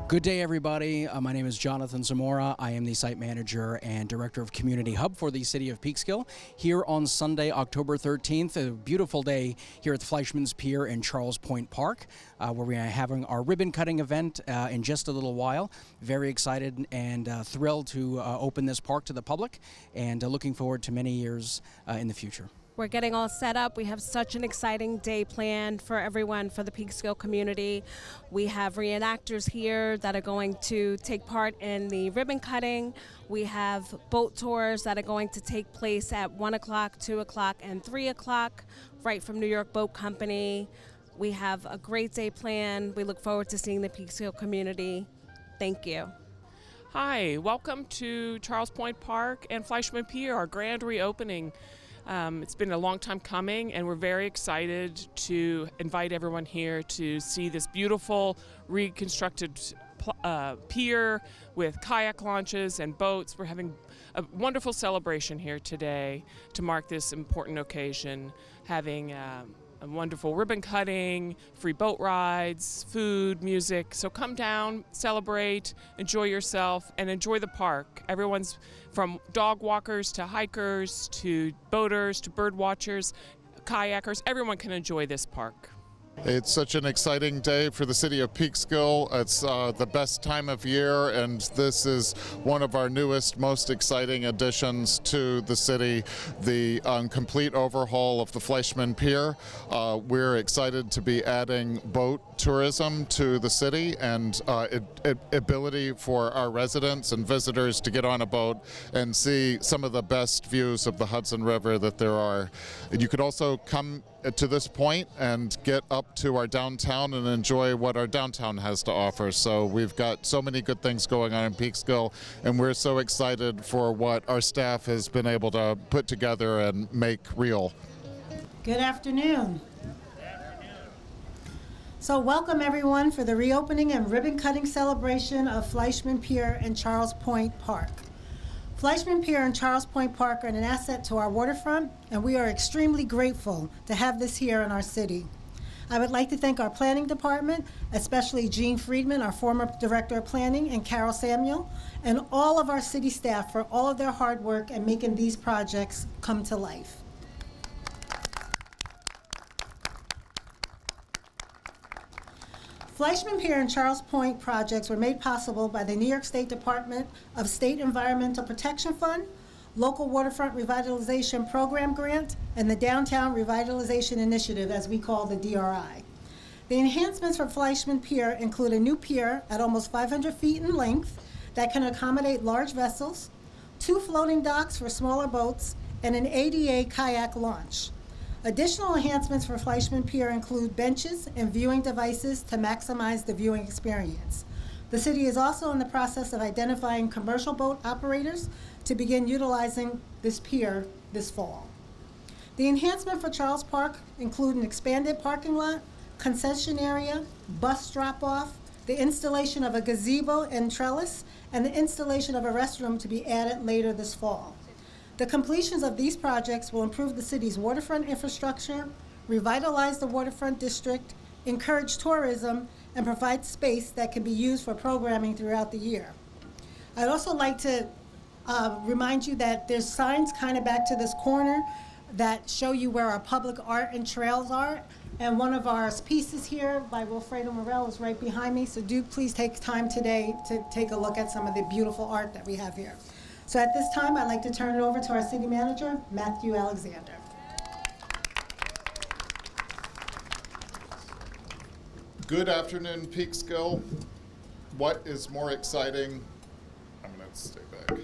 Good day, everybody. My name is Jonathan Zamora. I am the site manager and director of Community Hub for the city of Peekskill. Here on Sunday, October 13th, a beautiful day here at the Fleischmann's Pier in Charles Point Park, where we are having our ribbon cutting event in just a little while. Very excited and thrilled to open this park to the public, and looking forward to many years in the future. We're getting all set up. We have such an exciting day planned for everyone, for the Peekskill community. We have reenactors here that are going to take part in the ribbon cutting. We have boat tours that are going to take place at 1 o'clock, 2 o'clock, and 3 o'clock, right from New York Boat Company. We have a great day planned. We look forward to seeing the Peekskill community. Thank you. Hi, welcome to Charles Point Park and Fleischmann Pier, our grand reopening. It's been a long time coming, and we're very excited to invite everyone here to see this beautiful reconstructed pier with kayak launches and boats. We're having a wonderful celebration here today to mark this important occasion, having a wonderful ribbon cutting, free boat rides, food, music. So come down, celebrate, enjoy yourself, and enjoy the park. Everyone's from dog walkers to hikers to boaters to bird watchers, kayakers. Everyone can enjoy this park. It's such an exciting day for the city of Peekskill. It's the best time of year, and this is one of our newest, most exciting additions to the city, the complete overhaul of the Fleischmann Pier. We're excited to be adding boat tourism to the city and ability for our residents and visitors to get on a boat and see some of the best views of the Hudson River that there are. You could also come to this point and get up to our downtown and enjoy what our downtown has to offer. So we've got so many good things going on in Peekskill, and we're so excited for what our staff has been able to put together and make real. Good afternoon. So welcome everyone for the reopening and ribbon cutting celebration of Fleischmann Pier and Charles Point Park. Fleischmann Pier and Charles Point Park are an asset to our waterfront, and we are extremely grateful to have this here in our city. I would like to thank our planning department, especially Gene Friedman, our former director of planning, and Carol Samuel, and all of our city staff for all of their hard work in making these projects come to life. Fleischmann Pier and Charles Point projects were made possible by the New York State Department of State Environmental Protection Fund, Local Waterfront Revitalization Program Grant, and the Downtown Revitalization Initiative, as we call the DRI. The enhancements for Fleischmann Pier include a new pier at almost 500 feet in length that can accommodate large vessels, 2 floating docks for smaller boats, and an ADA kayak launch. Additional enhancements for Fleischmann Pier include benches and viewing devices to maximize the viewing experience. The city is also in the process of identifying commercial boat operators to begin utilizing this pier this fall. The enhancement for Charles Park include an expanded parking lot, concession area, bus drop-off, the installation of a gazebo and trellis, and the installation of a restroom to be added later this fall. The completions of these projects will improve the city's waterfront infrastructure, revitalize the waterfront district, encourage tourism, and provide space that can be used for programming throughout the year. I'd also like to remind you that there's signs kind of back to this corner that show you where our public art and trails are. And one of our pieces here by Wilfredo Morel is right behind me, so do please take time today to take a look at some of the beautiful art that we have here. So at this time, I'd like to turn it over to our city manager, Matthew Alexander. Good afternoon, Peekskill. What is more exciting? I'm going to stay back.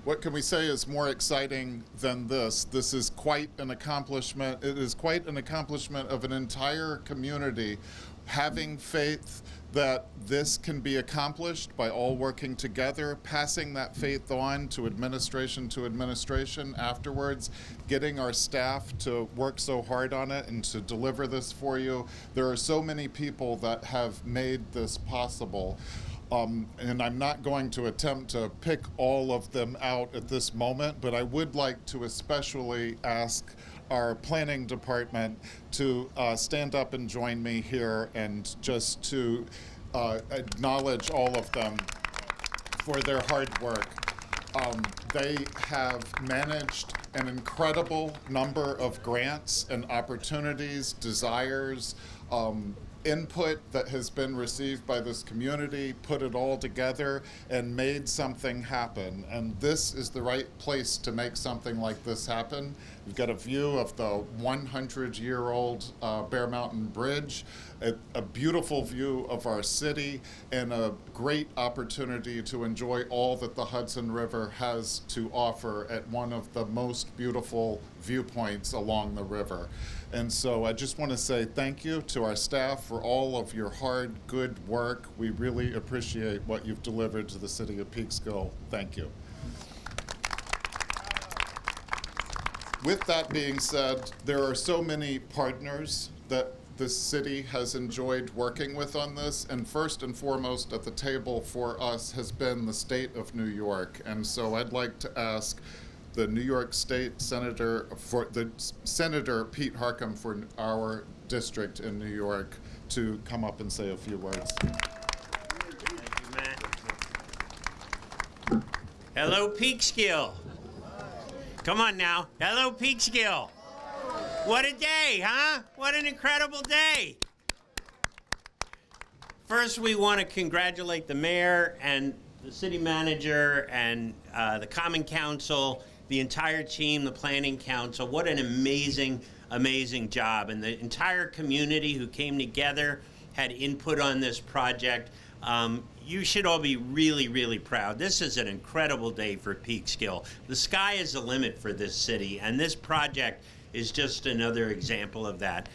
What can we say is more exciting than this? This is quite an accomplishment. It is quite an accomplishment of an entire community having faith that this can be accomplished by all working together, passing that faith on to administration afterwards, getting our staff to work so hard on it and to deliver this for you. There are so many people that have made this possible. And I'm not going to attempt to pick all of them out at this moment, but I would like to especially ask our planning department to stand up and join me here and just to acknowledge all of them for their hard work. They have managed an incredible number of grants and opportunities, desires, input that has been received by this community, put it all together and made something happen. And this is the right place to make something like this happen. We've got a view of the 100-year-old Bear Mountain Bridge, a beautiful view of our city, and a great opportunity to enjoy all that the Hudson River has to offer at one of the most beautiful viewpoints along the river. And so I just want to say thank you to our staff for all of your hard, good work. We really appreciate what you've delivered to the city of Peekskill. Thank you. With that being said, there are so many partners that the city has enjoyed working with on this, and first and foremost at the table for us has been the state of New York. And so I'd like to ask the New York State Senator Pete Harcum for our district in New York to come up and say a few words. Thank you, Matt. Hello, Peekskill. Come on now. Hello, Peekskill. What a day, huh? What an incredible day. First, we want to congratulate the mayor and the city manager and the Common Council, the entire team, the Planning Council. What an amazing, amazing job. And the entire community who came together, had input on this project. You should all be really, really proud. This is an incredible day for Peekskill. The sky is the limit for this city, and this project is just another example of that.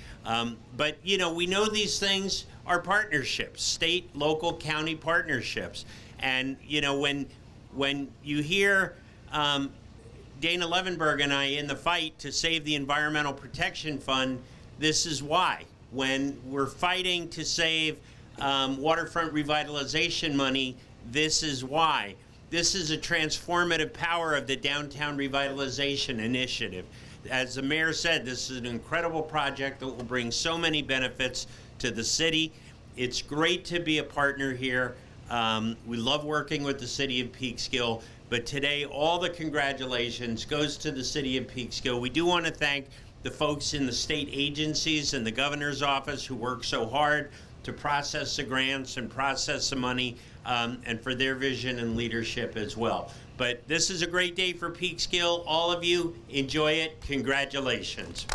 But, you know, we know these things are partnerships, state, local, county partnerships. And, you know, when you hear Dana Levenberg and I in the fight to save the Environmental Protection Fund, this is why. When we're fighting to save waterfront revitalization money, this is why. This is a transformative power of the Downtown Revitalization Initiative. As the mayor said, this is an incredible project that will bring so many benefits to the city. It's great to be a partner here. We love working with the city of Peekskill, but today all the congratulations goes to the city of Peekskill. We do want to thank the folks in the state agencies and the governor's office who work so hard to process the grants and process the money, and for their vision and leadership as well. But this is a great day for Peekskill. All of you, enjoy it. Congratulations.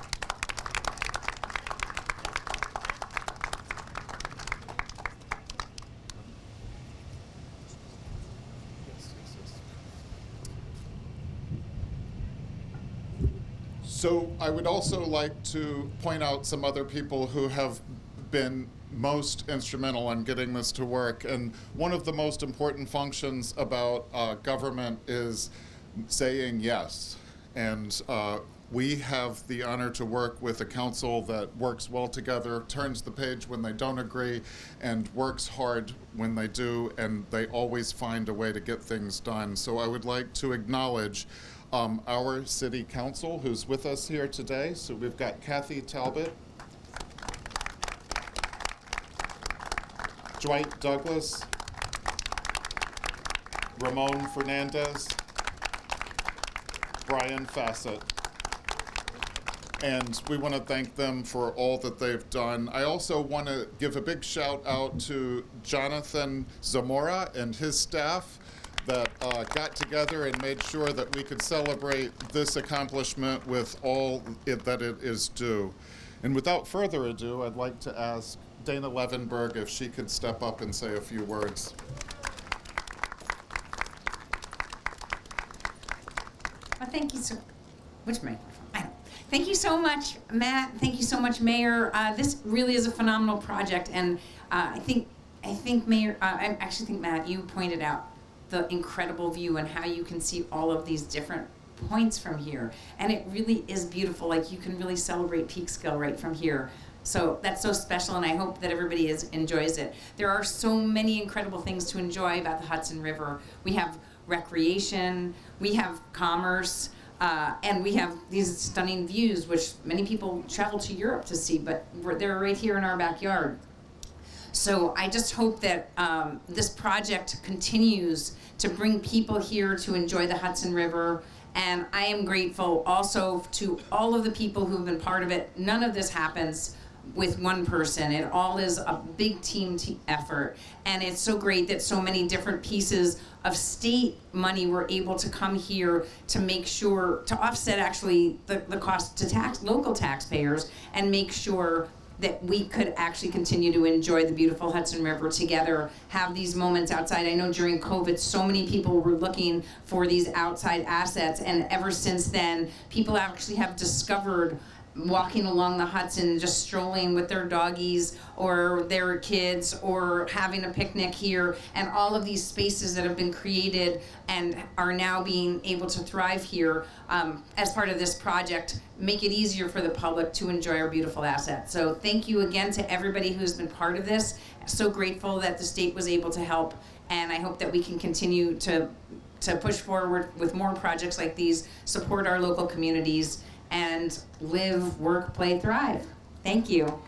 So I would also like to point out some other people who have been most instrumental in getting this to work. And one of the most important functions about government is saying yes. And we have the honor to work with a council that works well together, turns the page when they don't agree, and works hard when they do, and they always find a way to get things done. So I would like to acknowledge our city council who's with us here today. So we've got Kathy Talbot, Dwight Douglas, Ramon Fernandez, Brian Fassett. And we want to thank them for all that they've done. I also want to give a big shout out to Jonathan Zamora and his staff that got together and made sure that we could celebrate this accomplishment with all that it is due. And without further ado, I'd like to ask Dana Levenberg if she could step up and say a few words. Well, thank you so. Which microphone? I don't. Thank you so much, Matt. Thank you so much, Mayor. This really is a phenomenal project, and I think Mayor. I actually think Matt, you pointed out the incredible view and how you can see all of these different points from here, and it really is beautiful. Like, you can really celebrate Peekskill right from here. So that's so special, and I hope that everybody enjoys it. There are so many incredible things to enjoy about the Hudson River. We have recreation, we have commerce, and we have these stunning views, which many people travel to Europe to see, but they're right here in our backyard. So I just hope that this project continues to bring people here to enjoy the Hudson River. And I am grateful also to all of the people who have been part of it. None of this happens with one person. It all is a big team effort. And it's so great that so many different pieces of state money were able to come here to make sure, to offset actually the cost to local taxpayers, and make sure that we could actually continue to enjoy the beautiful Hudson River together, have these moments outside. I know during COVID, so many people were looking for these outside assets, and ever since then, people actually have discovered walking along the Hudson, just strolling with their doggies or their kids, or having a picnic here, and all of these spaces that have been created and are now being able to thrive here as part of this project make it easier for the public to enjoy our beautiful assets. So thank you again to everybody who's been part of this. So grateful that the state was able to help, and I hope that we can continue to push forward with more projects like these, support our local communities, and live, work, play, thrive. Thank you.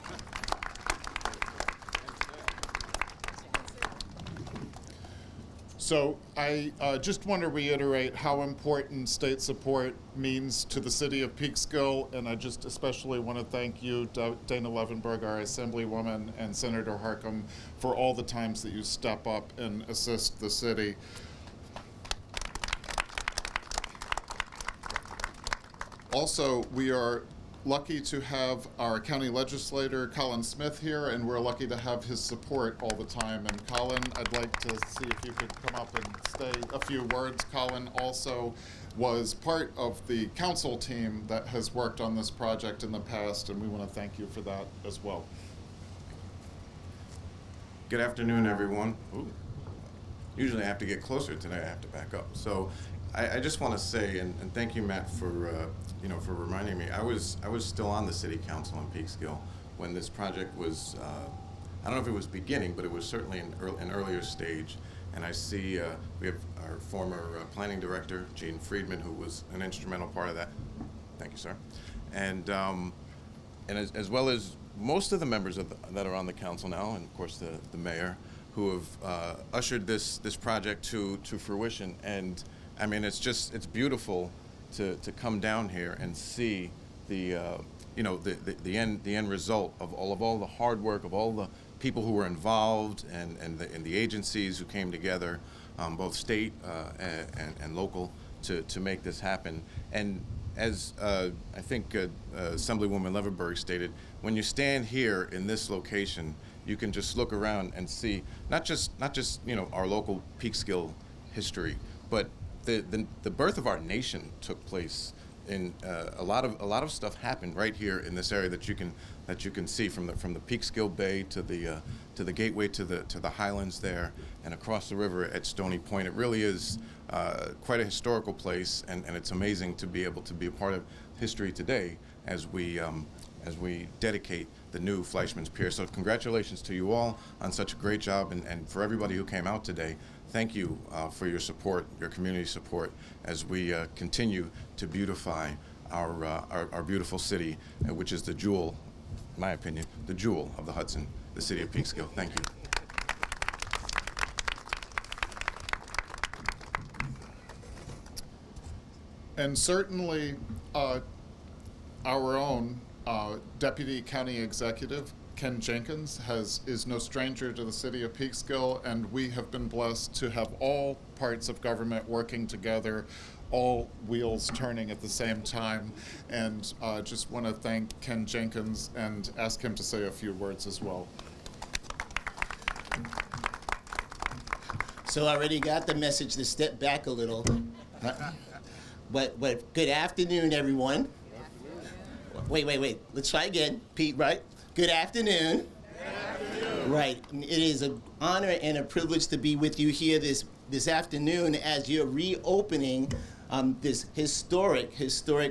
So I just want to reiterate how important state support means to the city of Peekskill, and I just especially want to thank you, Dana Levenberg, our Assemblywoman, and Senator Harcum, for all the times that you step up and assist the city. Also, we are lucky to have our county legislator, Colin Smith, here, and we're lucky to have his support all the time. And Colin, I'd like to see if you could come up and say a few words. Colin also was part of the council team that has worked on this project in the past, and we want to thank you for that as well. Good afternoon, everyone. Ooh. Usually I have to get closer. Today I have to back up. So I just want to say, and thank you, Matt, for for reminding me. I was still on the city council in Peekskill when this project was. I don't know if it was beginning, but it was certainly an earlier stage. And I see we have our former planning director, Gene Friedman, who was an instrumental part of that. Thank you, sir. And as well as most of the members that are on the council now, and of course the mayor, who have ushered this project to fruition. And I mean, it's beautiful to come down here and see the end result of all the hard work of all the people who were involved and the agencies who came together, both state and local, to make this happen. And as I think Assemblywoman Levenberg stated, when you stand here in this location, you can just look around and see not just our local Peekskill history, but the birth of our nation took place in a lot of stuff happened right here in this area that you can see from the Peekskill Bay to the gateway to the highlands there and across the river at Stony Point. It really is quite a historical place, and it's amazing to be able to be a part of history today as we dedicate the new Fleischmann's Pier. So congratulations to you all on such a great job, and for everybody who came out today. Thank you for your support, your community support, as we continue to beautify our beautiful city, which is the jewel, in my opinion, the jewel of the Hudson, the city of Peekskill. Thank you. And certainly our own Deputy County Executive, Ken Jenkins, is no stranger to the city of Peekskill, and we have been blessed to have all parts of government working together, all wheels turning at the same time. And just want to thank Ken Jenkins and ask him to say a few words as well. So I already got the message to step back a little. But good afternoon, everyone. Wait. Let's try again. Pete, right? Good afternoon. Good afternoon. Right. It is an honor and a privilege to be with you here this afternoon as you're reopening this historic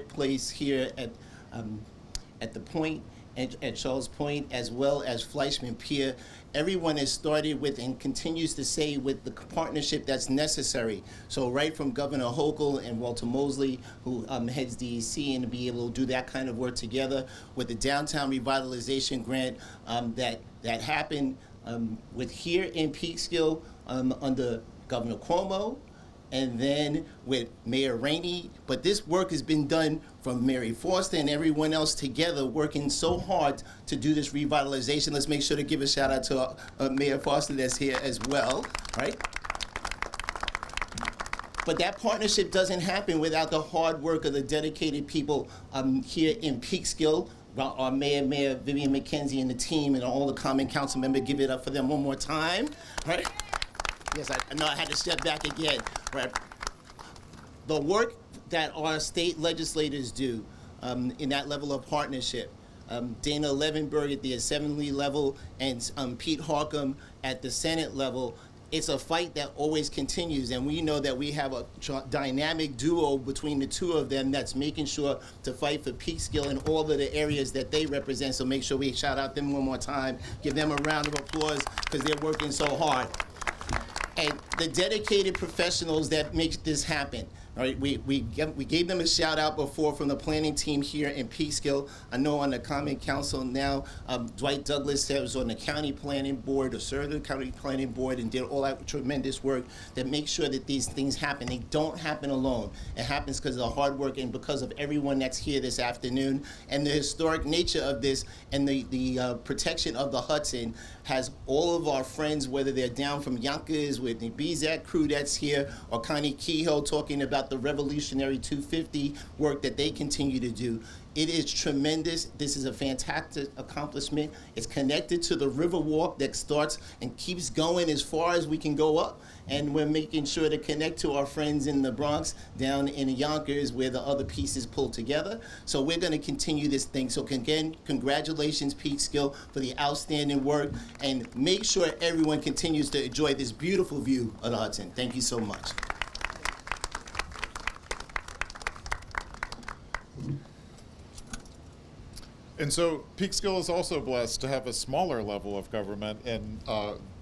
place here at the Point, at Charles Point, as well as Fleischmann Pier. Everyone has started with and continues to say with the partnership that's necessary. So right from Governor Hochul and Walter Mosley, who heads DEC, and to be able to do that kind of work together with the downtown revitalization grant that happened with here in Peekskill under Governor Cuomo, and then with Mayor Rainey. But this work has been done from Mary Foster and everyone else together, working so hard to do this revitalization. Let's make sure to give a shout out to Mayor Foster that's here as well, right? But that partnership doesn't happen without the hard work of the dedicated people here in Peekskill. Our Mayor Vivian McKenzie and the team and all the Common Council members, give it up for them one more time, right? Yes, I know I had to step back again, right? The work that our state legislators do in that level of partnership, Dana Levenberg at the Assembly level and Pete Harcum at the Senate level, it's a fight that always continues, and we know that we have a dynamic duo between the two of them that's making sure to fight for Peekskill in all of the areas that they represent. So make sure we shout out them one more time, give them a round of applause because they're working so hard. And the dedicated professionals that make this happen. All right, we gave them a shout out before from the planning team here in Peekskill. I know on the Common Council now, Dwight Douglas was on the county planning board, or served the county planning board, and did all that tremendous work that makes sure that these things happen. They don't happen alone. It happens because of the hard work and because of everyone that's here this afternoon. And the historic nature of this and the protection of the Hudson has all of our friends, whether they're down from Yonkers with the BZAC crew that's here, or Connie Kehoe talking about the revolutionary 250 work that they continue to do. It is tremendous. This is a fantastic accomplishment. It's connected to the river walk that starts and keeps going as far as we can go up. And we're making sure to connect to our friends in the Bronx, down in Yonkers, where the other pieces pull together. So we're going to continue this thing. So again, congratulations, Peekskill, for the outstanding work. And make sure everyone continues to enjoy this beautiful view of the Hudson. Thank you so much. And so Peekskill is also blessed to have a smaller level of government in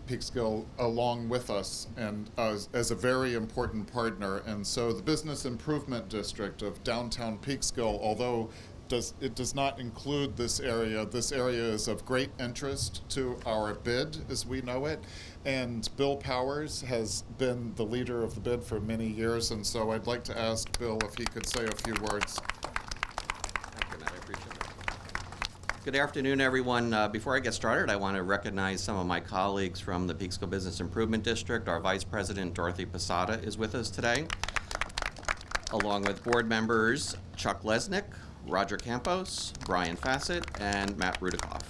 Peekskill along with us, and as a very important partner. And so the Business Improvement District of downtown Peekskill, although it does not include this area is of great interest to our bid as we know it. And Bill Powers has been the leader of the bid for many years, and so I'd like to ask Bill if he could say a few words. Good afternoon, everyone. Before I get started, I want to recognize some of my colleagues from the Peekskill Business Improvement District. Our Vice President, Dorothy Posada, is with us today, along with board members Chuck Lesnick, Roger Campos, Brian Fassett, and Matt Rudikoff.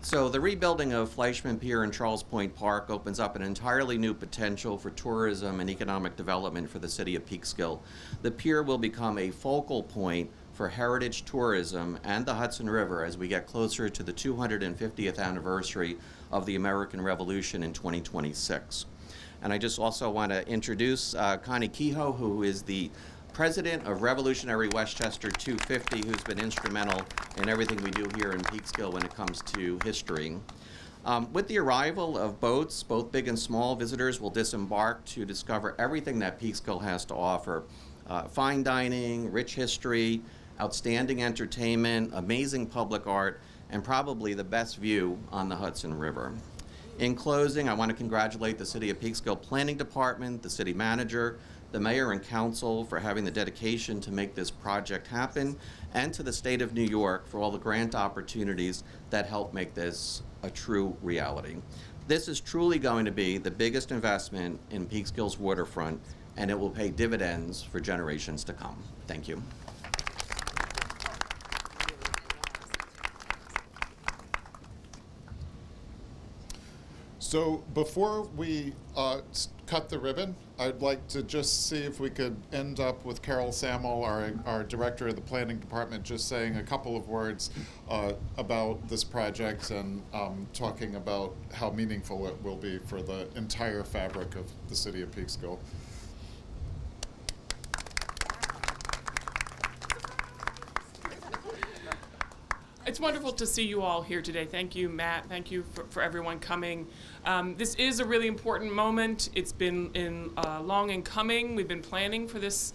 So the rebuilding of Fleischmann Pier and Charles Point Park opens up an entirely new potential for tourism and economic development for the city of Peekskill. The pier will become a focal point for heritage tourism and the Hudson River as we get closer to the 250th anniversary of the American Revolution in 2026. And I just also want to introduce Connie Kehoe, who is the president of Revolutionary Westchester 250, who's been instrumental in everything we do here in Peekskill when it comes to history. With the arrival of boats, both big and small, visitors will disembark to discover everything that Peekskill has to offer. Fine dining, rich history, outstanding entertainment, amazing public art, and probably the best view on the Hudson River. In closing, I want to congratulate the City of Peekskill Planning Department, the City Manager, the Mayor and Council for having the dedication to make this project happen, and to the State of New York for all the grant opportunities that help make this a true reality. This is truly going to be the biggest investment in Peekskill's waterfront, and it will pay dividends for generations to come. Thank you. So before we cut the ribbon, I'd like to just see if we could end up with Carol Samuel, our director of the planning department, just saying a couple of words about this project and talking about how meaningful it will be for the entire fabric of the city of Peekskill. It's wonderful to see you all here today. Thank you, Matt. Thank you for everyone coming. This is a really important moment. It's been long in coming. We've been planning for this,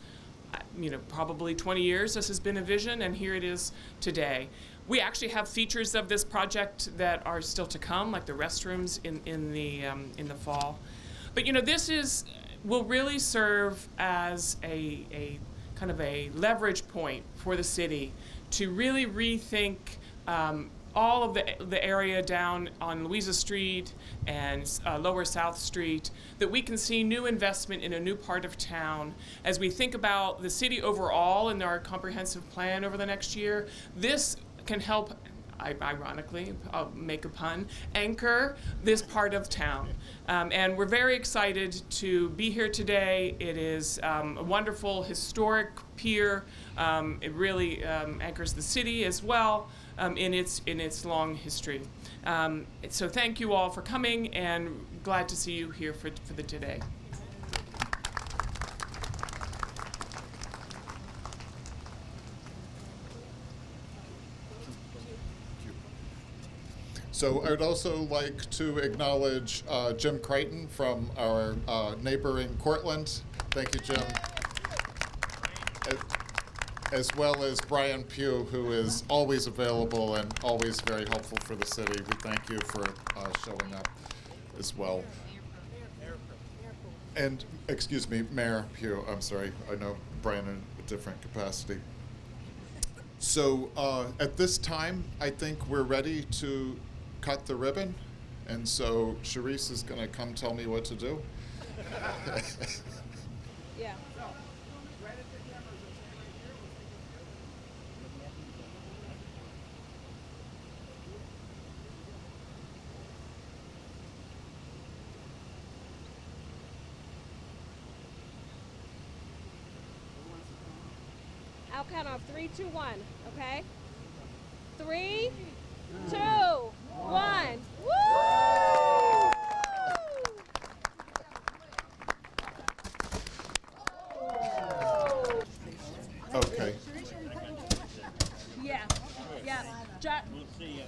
probably 20 years. This has been a vision, and here it is today. We actually have features of this project that are still to come, like the restrooms in the fall. But you know, will really serve as a kind of a leverage point for the city to really rethink all of the area down on Louisa Street and Lower South Street, that we can see new investment in a new part of town. As we think about the city overall in our comprehensive plan over the next year, this can help, ironically, I'll make a pun, anchor this part of town. And we're very excited to be here today. It is a wonderful historic pier. It really anchors the city as well in its long history. So thank you all for coming, and glad to see you here for the today. So I would also like to acknowledge Jim Crichton from our neighboring Cortland. Thank you, Jim. As well as Brian Pugh, who is always available and always very helpful for the city. We thank you for showing up as well. And, excuse me, Mayor Pugh, I'm sorry, I know Brian in a different capacity. So at this time, I think we're ready to cut the ribbon. And so Charisse is gonna come tell me what to do. Yeah. I'll count off 3, 2, 1, okay? 3, 2, 1. Woo! Okay. Yeah. Yeah. We'll see you.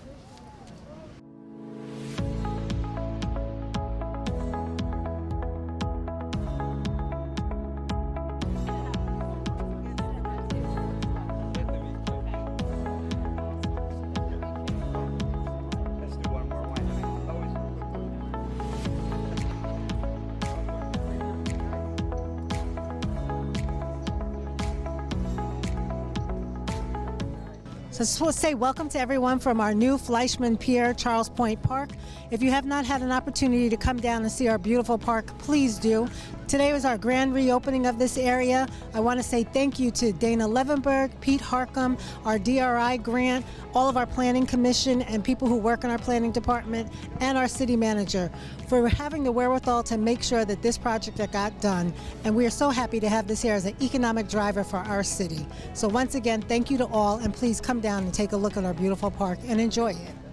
So I just want to say welcome to everyone from our new Fleischmann Pier, Charles Point Park. If you have not had an opportunity to come down and see our beautiful park, please do. Today was our grand reopening of this area. I want to say thank you to Dana Levenberg, Pete Harcum, our DRI grant, all of our planning commission and people who work in our planning department, and our city manager for having the wherewithal to make sure that this project got done. And we are so happy to have this here as an economic driver for our city. So once again, thank you to all, and please come down and take a look at our beautiful park and enjoy it.